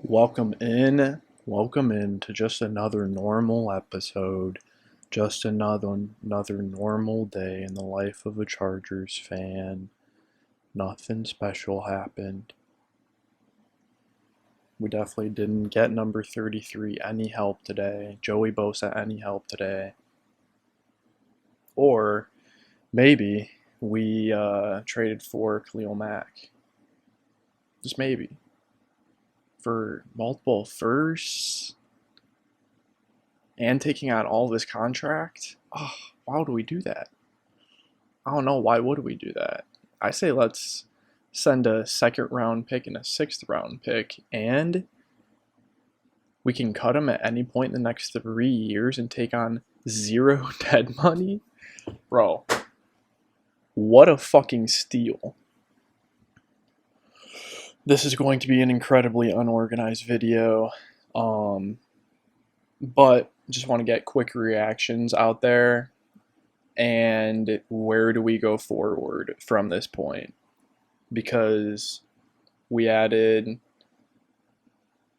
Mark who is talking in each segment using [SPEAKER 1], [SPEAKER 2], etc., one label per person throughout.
[SPEAKER 1] Welcome in to just another normal episode, just another normal day in the life of a Chargers fan. Nothing special happened. We definitely didn't get number 33 any help today. Joey Bosa any help today. Or maybe we traded for Khalil Mack. Just maybe. For multiple firsts and taking out all this contract. Oh, why would we do that? I don't know. Why would we do that? I say let's send a second round pick and a sixth round pick, and we can cut him at any point in the next 3 years and take on zero dead money. Bro, what a fucking steal. This is going to be an incredibly unorganized video, but just want to get quick reactions out there. And where do we go forward from this point? Because we added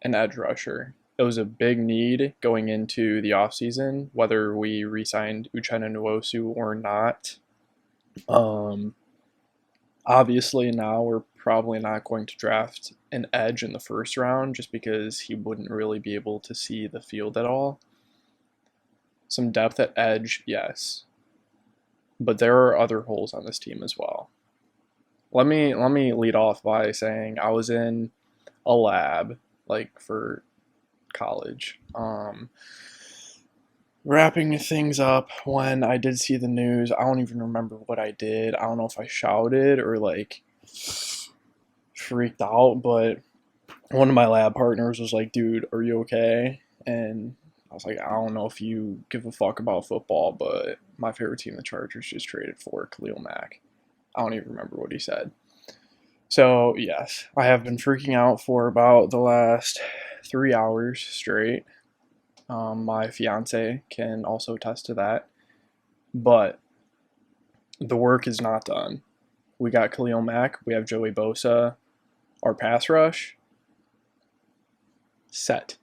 [SPEAKER 1] an edge rusher. It was a big need going into the offseason, whether we re-signed Uchenna Nwosu or not. Obviously, now we're probably not going to draft an edge in the first round just because he wouldn't really be able to see the field at all. Some depth at edge, yes. But there are other holes on this team as well. Let me lead off by saying I was in a lab for college, wrapping things up when I did see the news. I don't even remember what I did. I don't know if I shouted or freaked out, but one of my lab partners was like, "Dude, are you okay?" And I was like, "I don't know if you give a fuck about football, but my favorite team, the Chargers, just traded for Khalil Mack." I don't even remember what he said. So, yes, I have been freaking out for about the last 3 hours straight. My fiance can also attest to that. But the work is not done. We got Khalil Mack. We have Joey Bosa. Our pass rush, set.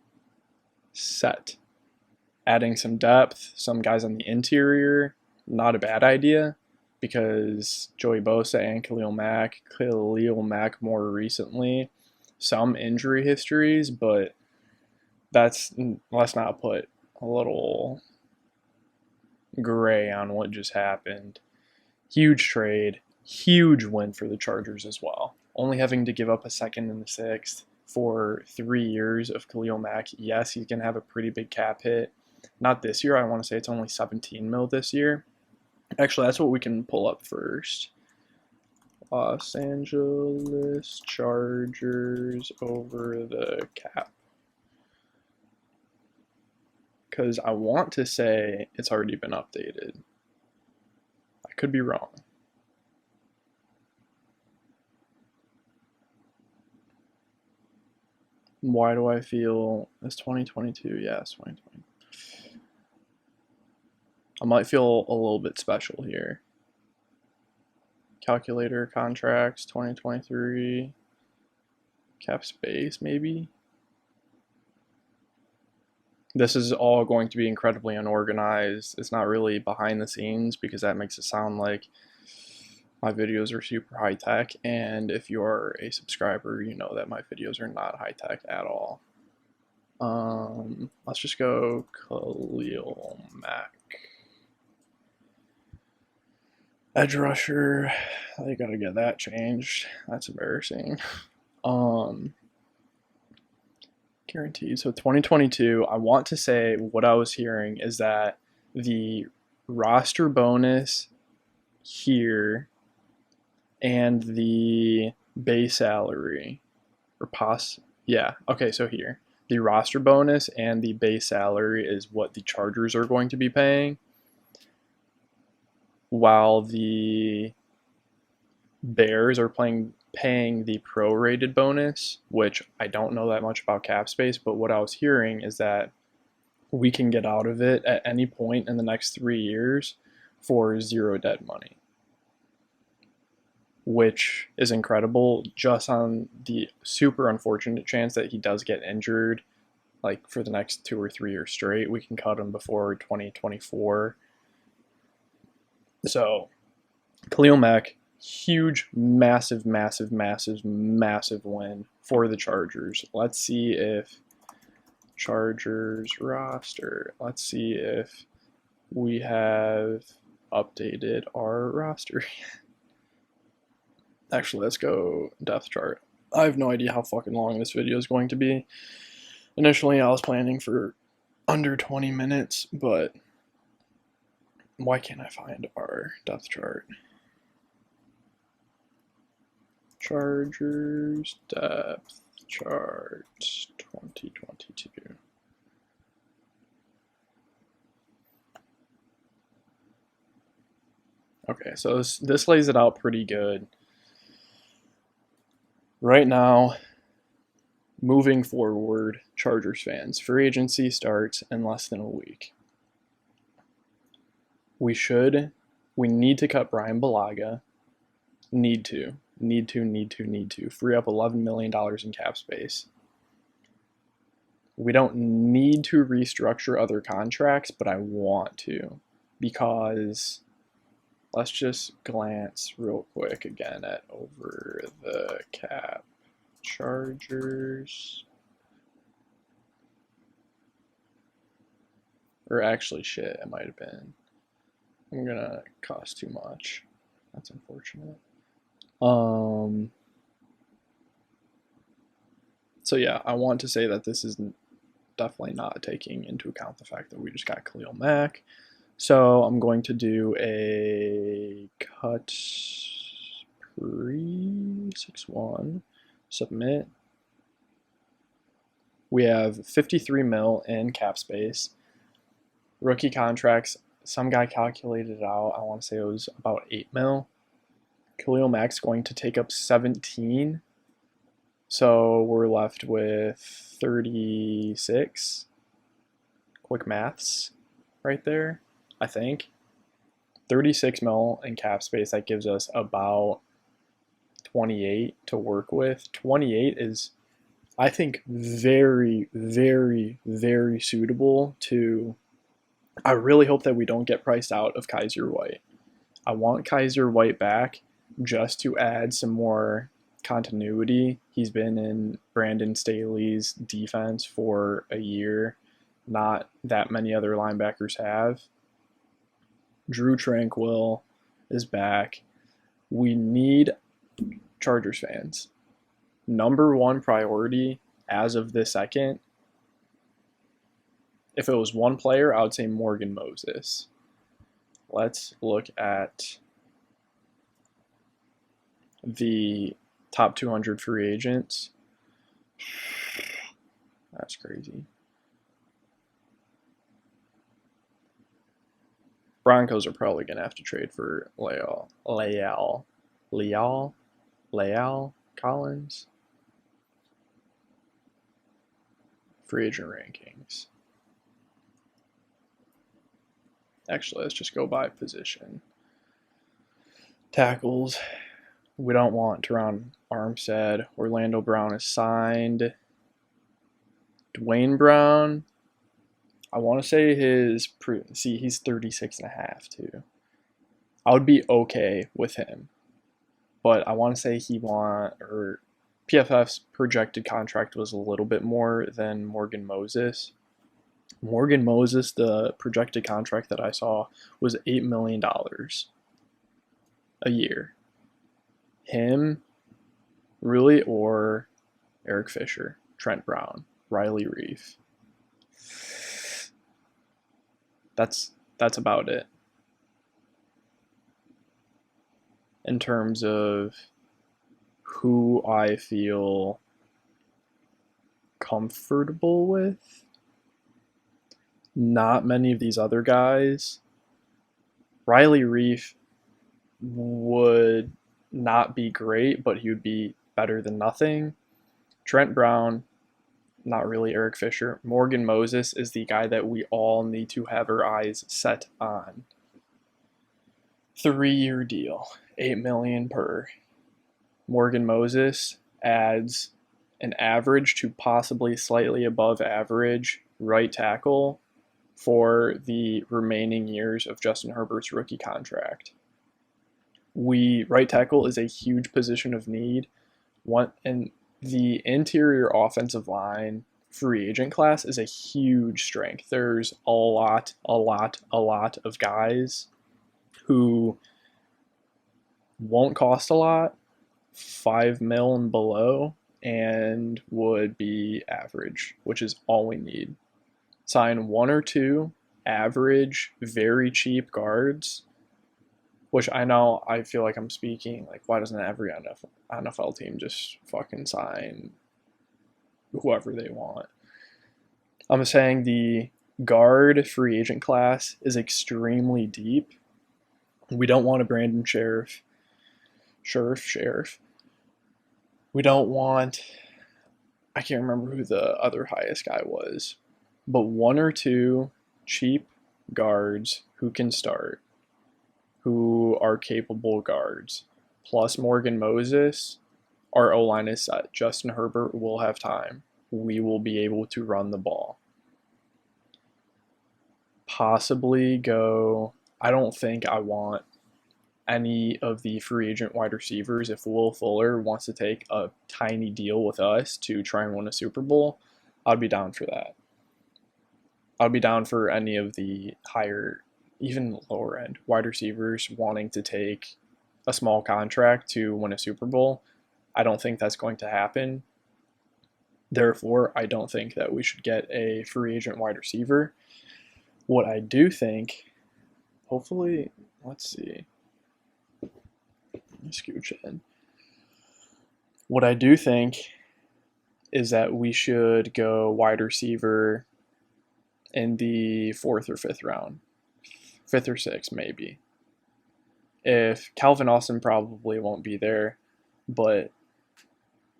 [SPEAKER 1] Adding some depth, some guys on the interior, not a bad idea because Joey Bosa and Khalil Mack more recently, some injury histories, but let's not put a little gray on what just happened. Huge trade, huge win for the Chargers as well. Only having to give up a second and a sixth for 3 years of Khalil Mack. Yes, he's going to have a pretty big cap hit. Not this year. I want to say it's only 17 mil this year. Actually, that's what we can pull up first. Los Angeles Chargers over the cap. Because I want to say it's already been updated. I could be wrong. Why do I feel it's 2022? Yes, 2020. I might feel a little bit special here. Calculator contracts 2023. Cap space, maybe. This is all going to be incredibly unorganized. It's not really behind the scenes because that makes it sound like my videos are super high tech, and if you're a subscriber, you know that my videos are not high tech at all. Let's just go Khalil Mack. Edge rusher, they gotta get that changed. That's embarrassing. Guaranteed. So 2022, I want to say what I was hearing is that the roster bonus here and the base salary so here the roster bonus and the base salary is what the Chargers are going to be paying, while the Bears are paying the prorated bonus, which I don't know that much about cap space, but what I was hearing is that we can get out of it at any point in the next 3 years for zero dead money. which is incredible, just on the super unfortunate chance that he does get injured like for the next 2 or 3 years straight. We can cut him before 2024. So Khalil Mack, huge, massive, massive, massive, massive win for the Chargers. Let's see if Chargers roster. Let's see if we have updated our roster. Actually, let's go depth chart. I have no idea how fucking long this video is going to be. Initially, I was planning for under 20 minutes, but why can't I find our depth chart? Chargers depth chart 2022. Okay, so this lays it out pretty good. Right now, moving forward, Chargers fans, free agency starts in less than a week. We need to cut Brian Bulaga. Need to. Free up $11 million in cap space. We don't need to restructure other contracts, but I want to, because let's just glance real quick again at over the cap. Chargers. Or actually, shit, it might have been. I'm gonna cost too much. That's unfortunate. So yeah, I want to say that this is definitely not taking into account the fact that we just got Khalil Mack. So I'm going to do a cut pre-6-1, submit. We have 53 mil in cap space. Rookie contracts, some guy calculated it out. I want to say it was about 8 mil. Khalil Mack's going to take up 17. So we're left with 36. Quick maths right there, I think. 36 mil in cap space, that gives us about 28 to work with. 28 is, I think, very, very, very suitable to. I really hope that we don't get priced out of Kaiser White. I want Kaiser White back just to add some more continuity. He's been in Brandon Staley's defense for a year. Not that many other linebackers have. Drew Tranquill is back. We need, Chargers fans, number one priority as of this second, if it was one player, I would say Morgan Moses. Let's look at the top 200 free agents. That's crazy. Broncos are probably going to have to trade for Leal Collins. Free agent rankings. Actually, let's just go by position. Tackles. We don't want Teron Armstead. Orlando Brown is signed. Dwayne Brown, I want to say he's 36 and a half too. I would be okay with him. But I want to say PFF's projected contract was a little bit more than Morgan Moses. Morgan Moses, the projected contract that I saw was $8 million a year. Him, really, or Eric Fisher, Trent Brown, Riley Reef. That's about it. In terms of who I feel comfortable with. Not many of these other guys. Riley Reef would not be great, but he would be better than nothing. Trent Brown, not really. Eric Fisher. Morgan Moses is the guy that we all need to have our eyes set on. 3-year deal, $8 million per. Morgan Moses adds an average to possibly slightly above average right tackle for the remaining years of Justin Herbert's rookie contract. Right tackle is a huge position of need. And the interior offensive line free agent class is a huge strength. There's a lot of guys who won't cost a lot, 5 mil and below, and would be average, which is all we need. Sign one or two average, very cheap guards, which I know I feel like I'm speaking like, why doesn't every NFL team just fucking sign whoever they want? I'm saying the guard free agent class is extremely deep. We don't want a Brandon Sheriff. We don't want, I can't remember who the other highest guy was, but one or two cheap guards who can start, who are capable guards, plus Morgan Moses. Our O-line is set. Justin Herbert will have time. We will be able to run the ball. Possibly go, I don't think I want any of the free agent wide receivers. If Will Fuller wants to take a tiny deal with us to try and win a Super Bowl, I'd be down for that. I'd be down for any of the higher, even lower end wide receivers wanting to take a small contract to win a Super Bowl. I don't think that's going to happen. Therefore, I don't think that we should get a free agent wide receiver. What I do think, hopefully, let's see. Scooch in. What I do think is that we should go wide receiver in the 4th or 5th round. 5th or 6th, maybe. If Calvin Austin probably won't be there, but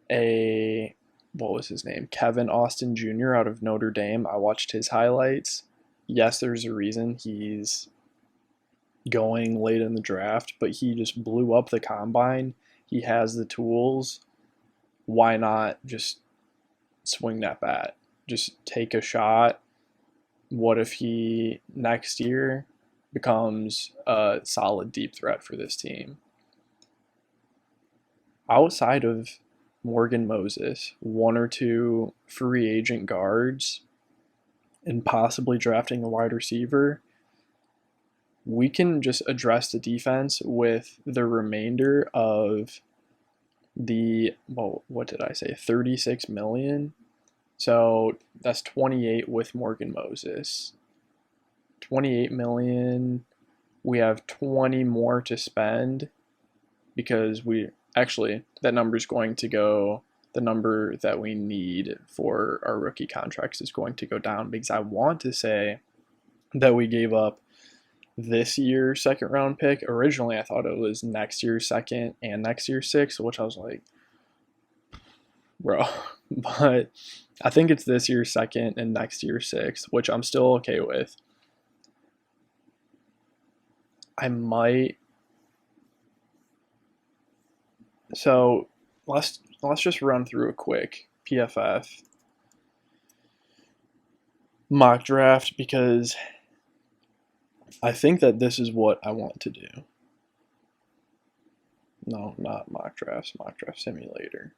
[SPEAKER 1] what was his name? Kevin Austin Jr. out of Notre Dame. I watched his highlights. Yes, there's a reason he's going late in the draft, but he just blew up the combine. He has the tools. Why not just swing that bat? Just take a shot. What if he next year becomes a solid deep threat for this team? Outside of Morgan Moses, one or two free agent guards, and possibly drafting a wide receiver, we can just address the defense with the remainder of the, well, what did I say, 36 million? So that's 28 with Morgan Moses. 28 million. We have 20 more to spend because that number is going to go, the number that we need for our rookie contracts is going to go down, because I want to say that we gave up this year's second round pick. Originally, I thought it was next year's second and next year's sixth, which I was like, bro. But I think it's this year's second and next year's sixth, which I'm still okay with. I might. So let's just run through a quick PFF mock draft, because I think that this is what I want to do. No, not mock drafts, mock draft simulator.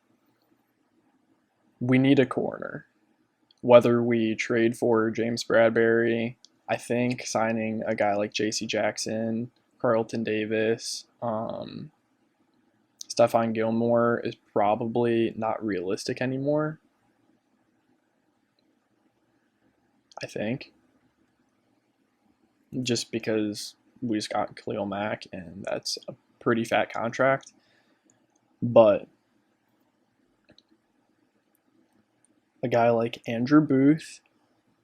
[SPEAKER 1] We need a corner. Whether we trade for James Bradbury, I think signing a guy like J.C. Jackson, Carlton Davis, Stephon Gilmore is probably not realistic anymore. I think. Just because we just got Khalil Mack, and that's a pretty fat contract. But a guy like Andrew Booth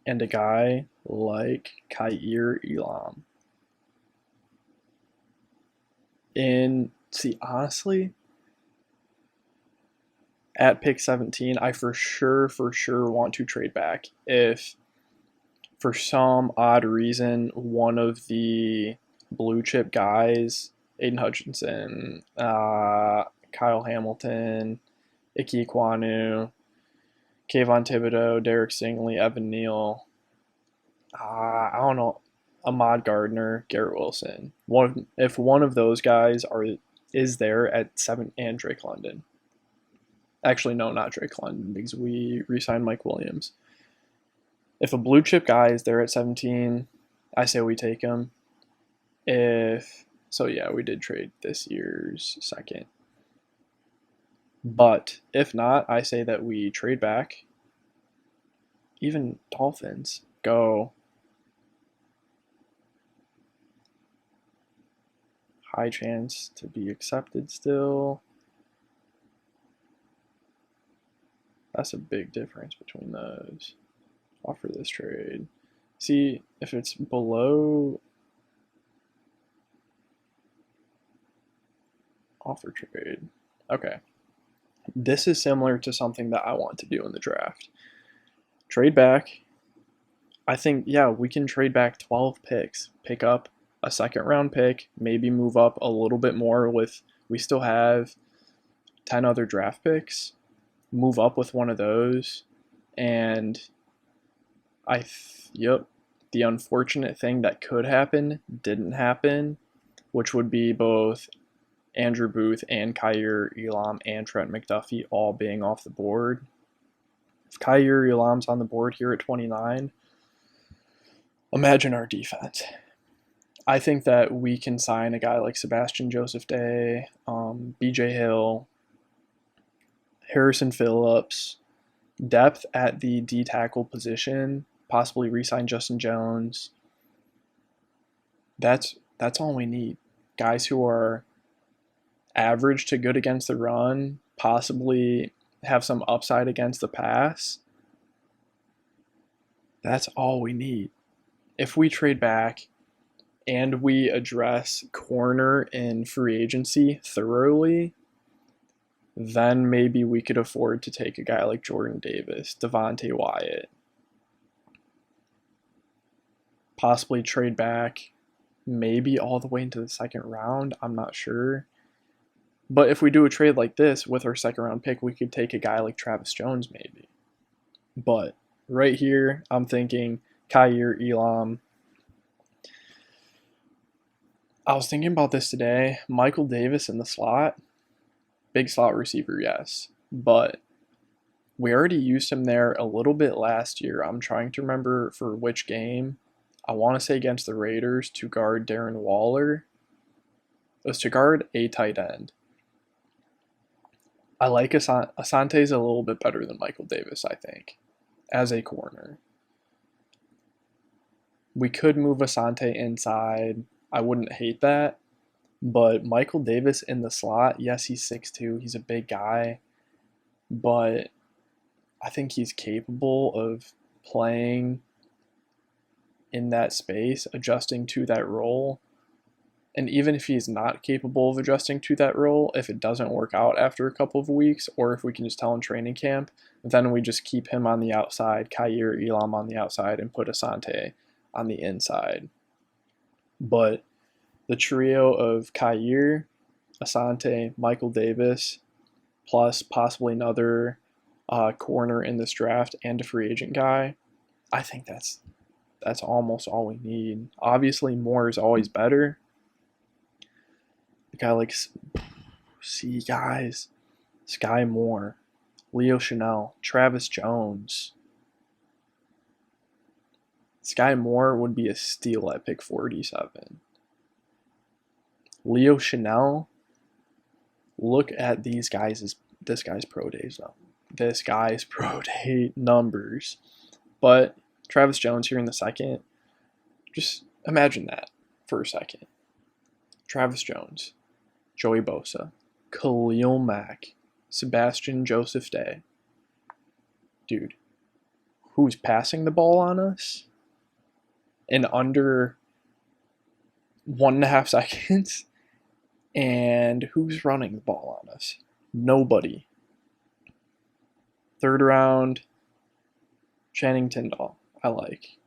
[SPEAKER 1] and a guy like Kaiir Elam. Honestly, at pick 17, I for sure want to trade back. If for some odd reason one of the blue chip guys, Aiden Hutchinson, Kyle Hamilton, Ike Ekwonu, Kayvon Thibodeau, Derek Stingley, Evan Neal. I don't know. Ahmad Gardner, Garrett Wilson. If one of those guys is there at 7, and Drake London. Actually, no, not Drake London, because we re-signed Mike Williams. If a blue chip guy is there at 17, I say we take him. We did trade this year's second. But if not, I say that we trade back. Even Dolphins go high chance to be accepted still. That's a big difference between those. Offer this trade. See, if it's below offer trade. Okay. This is similar to something that I want to do in the draft. Trade back. I think, we can trade back 12 picks. Pick up a second round pick, maybe move up a little bit more we still have 10 other draft picks. Move up with one of those, and the unfortunate thing that could happen didn't happen, which would be both Andrew Booth and Kaiir Elam and Trent McDuffie all being off the board. If Kaiir Elam's on the board here at 29, imagine our defense. I think that we can sign a guy like Sebastian Joseph Day, BJ Hill, Harrison Phillips, depth at the D tackle position, possibly re-sign Justin Jones. That's all we need. Guys who are average to good against the run, possibly have some upside against the pass. That's all we need. If we trade back and we address corner in free agency thoroughly, then maybe we could afford to take a guy like Jordan Davis, Devontae Wyatt. Possibly trade back maybe all the way into the second round. I'm not sure. But if we do a trade like this with our second round pick, we could take a guy like Travis Jones maybe. But right here, I'm thinking Kaiir Elam. I was thinking about this today. Michael Davis in the slot. Big slot receiver, yes. But we already used him there a little bit last year. I'm trying to remember for which game. I want to say against the Raiders to guard Darren Waller. It was to guard a tight end. I like Asante's a little bit better than Michael Davis, I think, as a corner. We could move Asante inside. I wouldn't hate that. But Michael Davis in the slot, yes, he's 6'2". He's a big guy. But I think he's capable of playing in that space, adjusting to that role. And even if he's not capable of adjusting to that role, if it doesn't work out after a couple of weeks, or if we can just tell in training camp, then we just keep him on the outside, Kaiir Elam on the outside, and put Asante on the inside. But the trio of Kaiir, Asante, Michael Davis, plus possibly another corner in this draft and a free agent guy, I think that's almost all we need. Obviously, more is always better. A guy like, guys, Sky Moore, Leo Chanel, Travis Jones. Sky Moore would be a steal at pick 47. Leo Chanel, look at this guy's pro day numbers. But Travis Jones here in the second, just imagine that for a second. Travis Jones, Joey Bosa, Khalil Mack, Sebastian Joseph Day. Dude, who's passing the ball on us in under 1.5 seconds? And who's running the ball on us? Nobody. Third round, Channing Tindall, I like.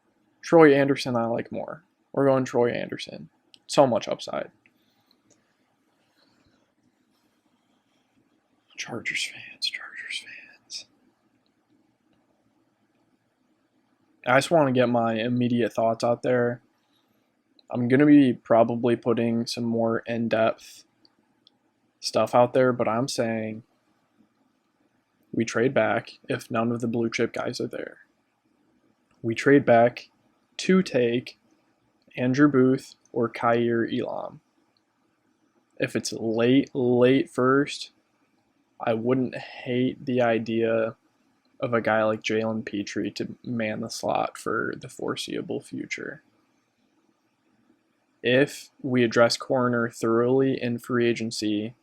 [SPEAKER 1] Troy Anderson, I like more. We're going Troy Anderson. So much upside. Chargers fans, Chargers fans. I just want to get my immediate thoughts out there. I'm going to be probably putting some more in-depth stuff out there, but I'm saying we trade back if none of the blue chip guys are there. We trade back to take Andrew Booth or Kaiir Elam. If it's late first, I wouldn't hate the idea of a guy like Jalen Petrie to man the slot for the foreseeable future. If we address corner thoroughly in free agency,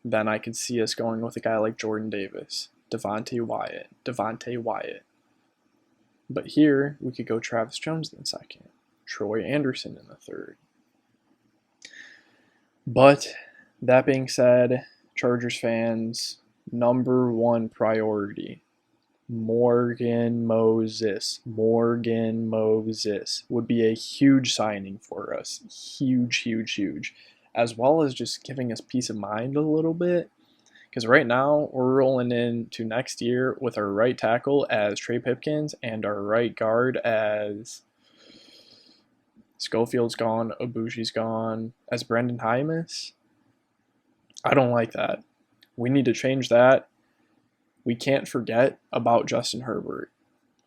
[SPEAKER 1] then I could see us going with a guy like Jordan Davis, Devontae Wyatt. But here, we could go Travis Jones in the second, Troy Anderson in the third. But that being said, Chargers fans, number one priority, Morgan Moses would be a huge signing for us. Huge. As well as just giving us peace of mind a little bit. Because right now, we're rolling into next year with our right tackle as Trey Pipkins and our right guard as Schofield's gone, Ibushi's gone, as Brendan Hymas. I don't like that. We need to change that. We can't forget about Justin Herbert.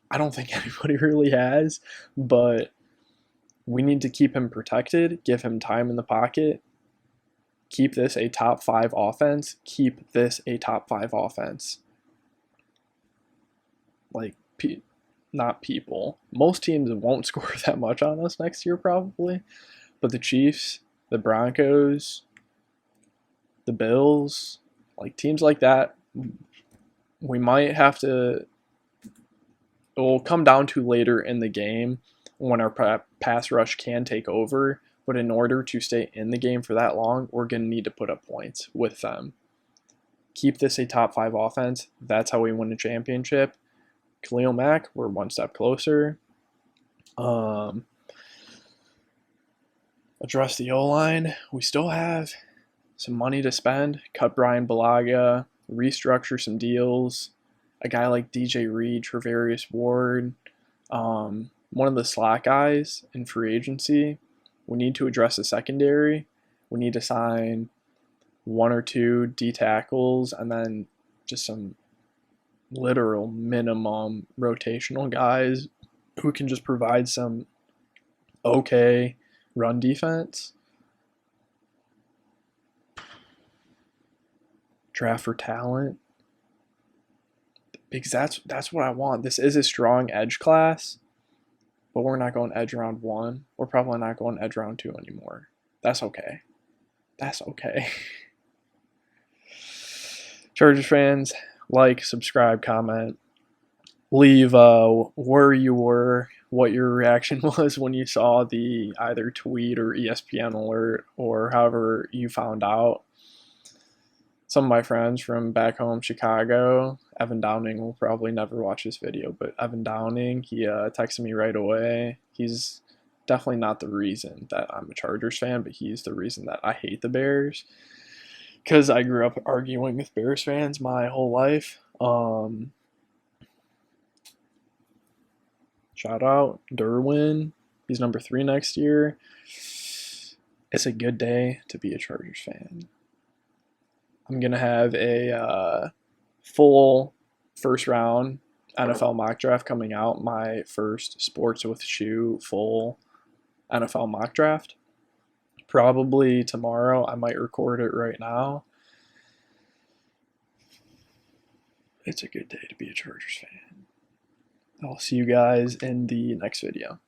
[SPEAKER 1] I don't think anybody really has, but we need to keep him protected, give him time in the pocket, keep this a top 5 offense, Like, not people. Most teams won't score that much on us next year probably, but the Chiefs, the Broncos, the Bills, like teams like that, we might have to, it will come down to later in the game when our pass rush can take over. But in order to stay in the game for that long, we're going to need to put up points with them. Keep this a top 5 offense. That's how we win a championship. Khalil Mack, we're one step closer. Address the O-line. We still have some money to spend. Cut Brian Bulaga. Restructure some deals. A guy like DJ Reed, Travarius Ward. One of the slot guys in free agency. We need to address the secondary. We need to sign 1 or 2 D tackles and then just some literal minimum rotational guys who can just provide some okay run defense. Draft for talent. Because that's what I want. This is a strong edge class. But we're not going edge round 1. We're probably not going edge round 2 anymore. That's okay. Chargers fans, like, subscribe, comment. Leave where you were, what your reaction was when you saw the either tweet or ESPN alert or however you found out. Some of my friends from back home, Chicago, Evan Downing will probably never watch this video, but Evan Downing, he texted me right away. He's definitely not the reason that I'm a Chargers fan, but he's the reason that I hate the Bears. Because I grew up arguing with Bears fans my whole life. Shout out Derwin. He's number 3 next year. It's a good day to be a Chargers fan. I'm going to have a full first round NFL mock draft coming out. My first Sports with Schu full NFL mock draft. Probably tomorrow. I might record it right now. It's a good day to be a Chargers fan. I'll see you guys in the next video.